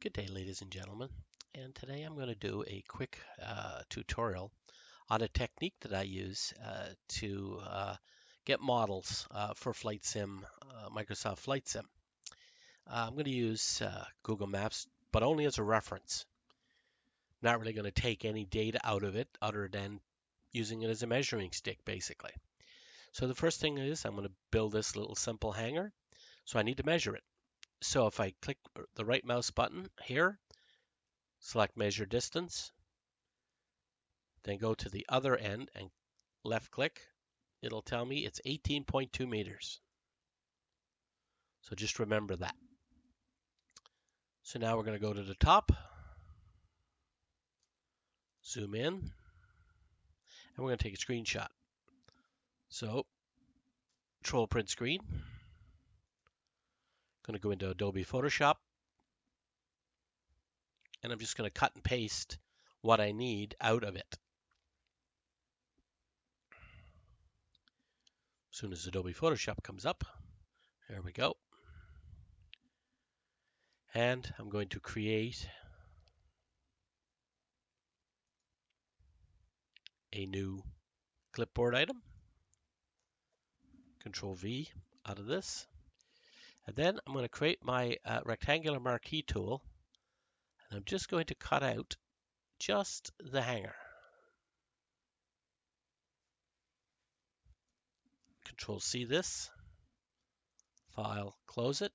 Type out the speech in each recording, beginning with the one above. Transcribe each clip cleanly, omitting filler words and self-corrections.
Good day, ladies and gentlemen, and today I'm going to do a quick tutorial on a technique that I use to get models for Flight Sim, Microsoft Flight Sim. I'm going to use Google Maps, but only as a reference. Not really going to take any data out of it other than using it as a measuring stick, basically. So the first thing is I'm going to build this little simple hangar, so I need to measure it. So if I click the right mouse button here, select measure distance, then go to the other end and left click, it'll tell me it's 18.2 meters. So just remember that. So now we're going to go to the top, zoom in, and we're going to take a screenshot. So control print screen, going to go into Adobe Photoshop, and I'm just going to cut and paste what I need out of it. As soon as Adobe Photoshop comes up, there we go. And I'm going to create a new clipboard item. Control V out of this. And then I'm going to create my rectangular marquee tool. And I'm just going to cut out just the hangar. Control C this. File, close it.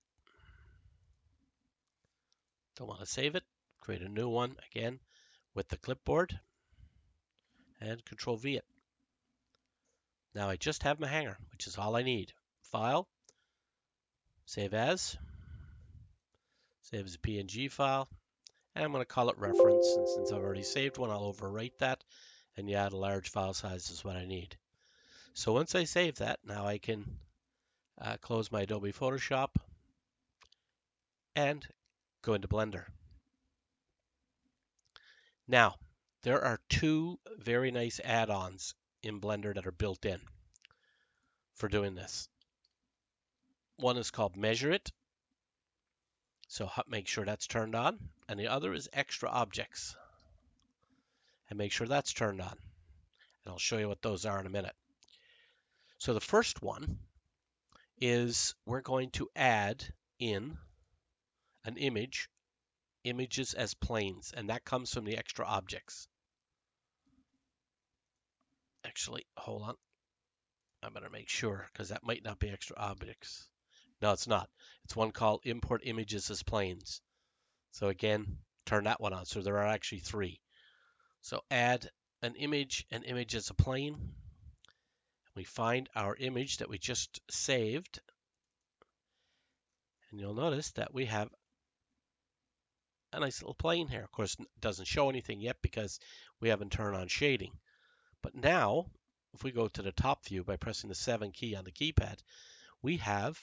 Don't want to save it. Create a new one again with the clipboard. And Control V it. Now I just have my hangar, which is all I need. File, save as a PNG file, and I'm going to call it reference. And since I've already saved one, I'll overwrite that, and add a large file size is what I need. So once I save that, now I can close my Adobe Photoshop and go into Blender. Now, there are two very nice add-ons in Blender that are built in for doing this. One is called Measure It, so make sure that's turned on, and the other is Extra Objects, and make sure that's turned on. And I'll show you what those are in a minute. So the first one is we're going to add in an images as planes, and that comes from the Extra Objects. Actually, hold on. I better make sure, because that might not be Extra Objects. No, it's not. It's one called Import Images as Planes. So again, turn that one on. So there are actually three. So add an image as a plane. We find our image that we just saved. And you'll notice that we have a nice little plane here. Of course, it doesn't show anything yet because we haven't turned on shading. But now, if we go to the top view by pressing the 7 key on the keypad, we have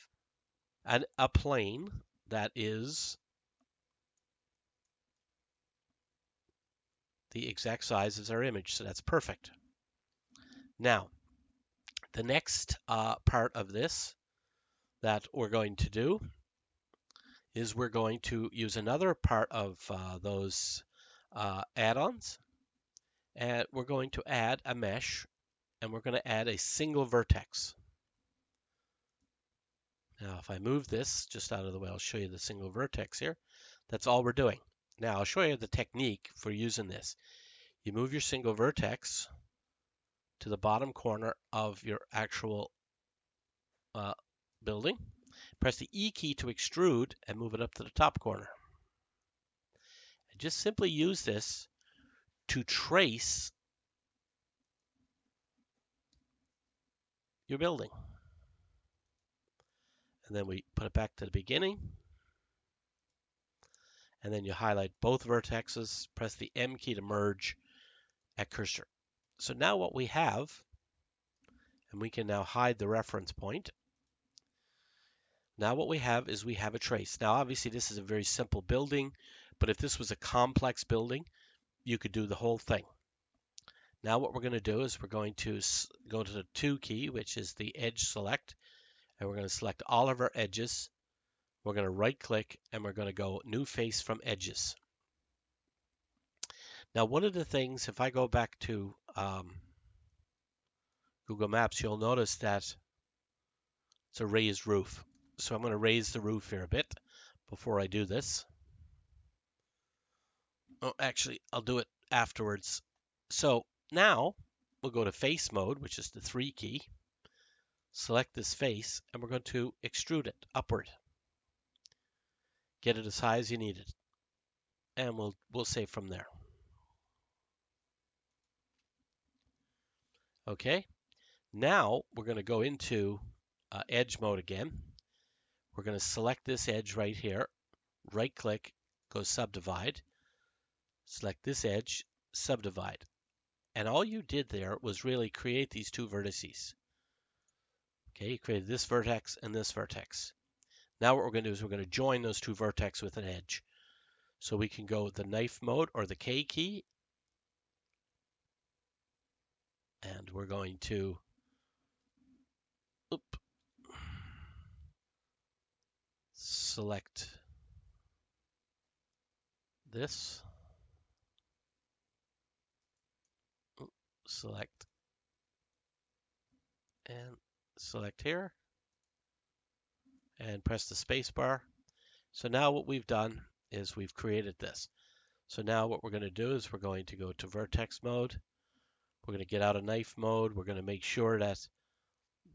a plane that is the exact size as our image, so that's perfect. Now, the next part of this that we're going to do is we're going to use another part of those add-ons, and we're going to add a mesh, and we're going to add a single vertex. Now, if I move this just out of the way, I'll show you the single vertex here. That's all we're doing. Now, I'll show you the technique for using this. You move your single vertex to the bottom corner of your actual building. Press the E key to extrude and move it up to the top corner. And just simply use this to trace your building. And then we put it back to the beginning. And then you highlight both vertexes, press the M key to merge at cursor. So now what we have, and we can now hide the reference point. Now what we have is we have a trace. Now obviously this is a very simple building, but if this was a complex building, you could do the whole thing. Now what we're going to do is we're going to go to the 2 key, which is the edge select, and we're going to select all of our edges We're going to right click and we're going to go New Face from Edges. Now, one of the things, if I go back to Google Maps, you'll notice that it's a raised roof. So I'm going to raise the roof here a bit before I do this. Oh, actually, I'll do it afterwards. So now we'll go to Face Mode, which is the 3 key. Select this face, and we're going to extrude it upward. Get it as high as you need it. And we'll save from there. Okay. Now we're going to go into edge mode again. We're going to select this edge right here, right click, go subdivide, select this edge, subdivide. And all you did there was really create these two vertices. Okay, you created this vertex and this vertex. Now what we're going to do is we're going to join those two vertex with an edge. So we can go with the knife mode or the K key. And we're going to select this, select, and select here, and press the space bar. So now what we've done is we've created this. So now what we're going to do is we're going to go to vertex mode. We're going to get out of knife mode. We're going to make sure that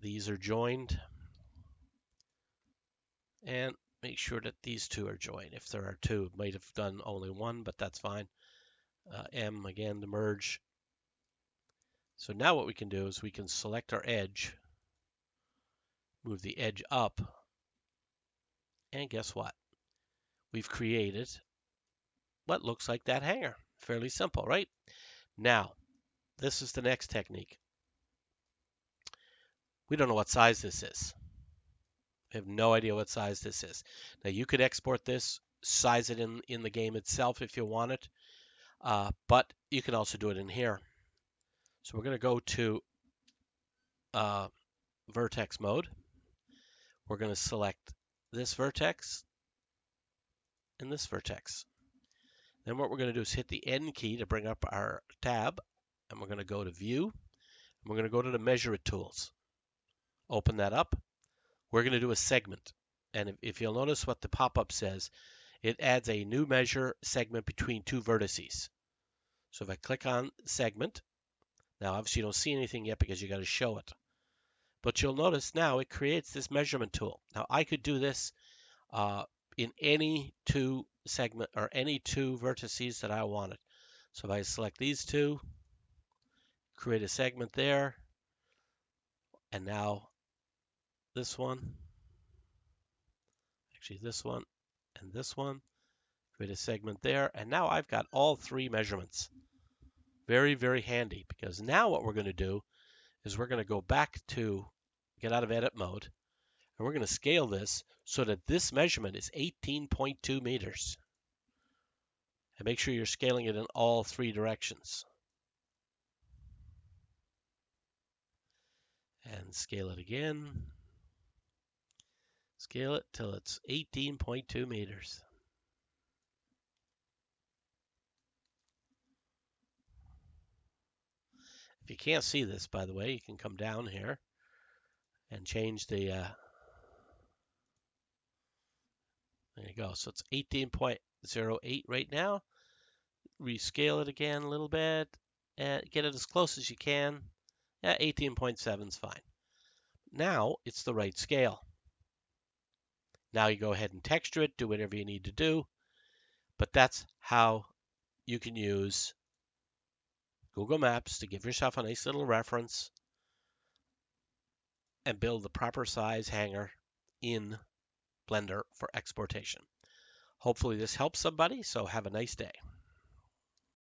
these are joined and make sure that these two are joined. If there are two, it might have done only one, but that's fine. M again to merge. So now what we can do is we can select our edge, move the edge up, and guess what? We've created what looks like that hanger. Fairly simple, right? Now, this is the next technique. We don't know what size this is. We have no idea what size this is. Now, you could export this, size it in the game itself if you want it, but you can also do it in here. So we're going to go to vertex mode. We're going to select this vertex and this vertex. Then what we're going to do is hit the N key to bring up our tab, and we're going to go to View, and we're going to go to the Measure It tools. Open that up. We're going to do a segment, and if you'll notice what the pop-up says, it adds a new measure segment between two vertices. So if I click on segment, now obviously you don't see anything yet because you got to show it, but you'll notice now it creates this measurement tool. Now I could do this in any two segment or any two vertices that I wanted. So if I select these two, create a segment there, and now this one, actually this one and this one, create a segment there, and now I've got all three measurements. Very, very handy, because now what we're going to do is we're going to go back to get out of edit mode, and we're going to scale this so that this measurement is 18.2 meters. And make sure you're scaling it in all three directions. And scale it again. Scale it till it's 18.2 meters. If you can't see this, by the way, you can come down here and change the, there you go. So it's 18.08 right now. Rescale it again a little bit and get it as close as you can. Yeah, 18.7 is fine. Now it's the right scale. Now you go ahead and texture it, do whatever you need to do, but that's how you can use Google Maps to give yourself a nice little reference and build the proper size hanger in Blender for exportation. Hopefully this helps somebody, so have a nice day.